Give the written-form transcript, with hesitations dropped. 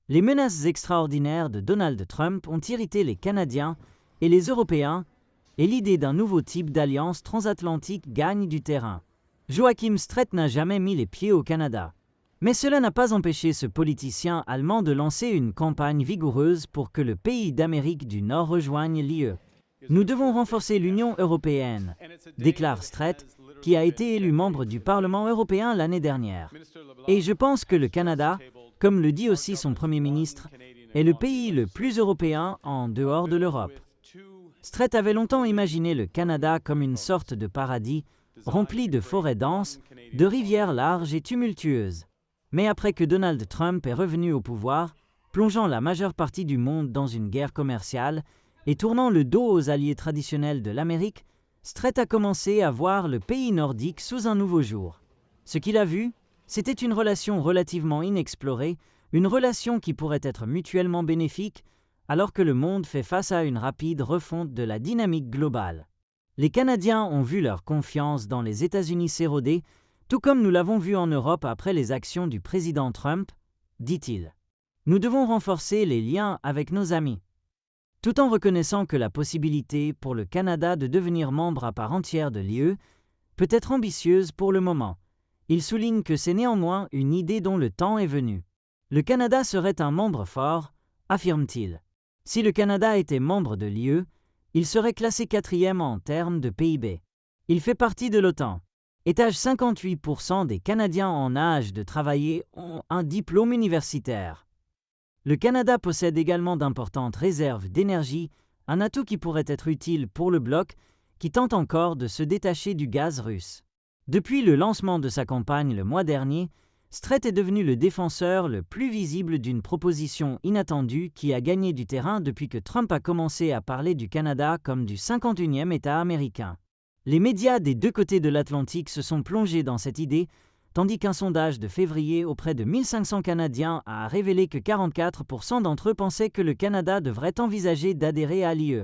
Les menaces extraordinaires de Donald Trump ont irrité les Canadiens et les Européens, et l'idée d'un nouveau type d'alliance transatlantique gagne du terrain. Joachim Strait n'a jamais mis les pieds au Canada. Mais cela n'a pas empêché ce politicien allemand de lancer une campagne vigoureuse pour que le pays d'Amérique du Nord rejoigne l'UE. Nous devons renforcer l'Union européenne, déclare Strait, qui a été élu membre du Parlement européen l'année dernière. Et je pense que le Canada, comme le dit aussi son Premier ministre, est le pays le plus européen en dehors de l'Europe. Strait avait longtemps imaginé le Canada comme une sorte de paradis, rempli de forêts denses, de rivières larges et tumultueuses. Mais après que Donald Trump est revenu au pouvoir, plongeant la majeure partie du monde dans une guerre commerciale et tournant le dos aux alliés traditionnels de l'Amérique, Strait a commencé à voir le pays nordique sous un nouveau jour. Ce qu'il a vu, c'était une relation relativement inexplorée, une relation qui pourrait être mutuellement bénéfique, alors que le monde fait face à une rapide refonte de la dynamique globale. Les Canadiens ont vu leur confiance dans les États-Unis s'éroder, tout comme nous l'avons vu en Europe après les actions du président Trump, dit-il. Nous devons renforcer les liens avec nos amis. Tout en reconnaissant que la possibilité pour le Canada de devenir membre à part entière de l'UE peut être ambitieuse pour le moment, il souligne que c'est néanmoins une idée dont le temps est venu. Le Canada serait un membre fort, affirme-t-il. Si le Canada était membre de l'UE, il serait classé 4e en termes de PIB. Il fait partie de l'OTAN. Étage 58% des Canadiens en âge de travailler ont un diplôme universitaire. Le Canada possède également d'importantes réserves d'énergie, un atout qui pourrait être utile pour le bloc qui tente encore de se détacher du gaz russe. Depuis le lancement de sa campagne le mois dernier, Strait est devenu le défenseur le plus visible d'une proposition inattendue qui a gagné du terrain depuis que Trump a commencé à parler du Canada comme du 51e État américain. Les médias des deux côtés de l'Atlantique se sont plongés dans cette idée, tandis qu'un sondage de février auprès de 1500 Canadiens a révélé que 44% d'entre eux pensaient que le Canada devrait envisager d'adhérer à l'UE.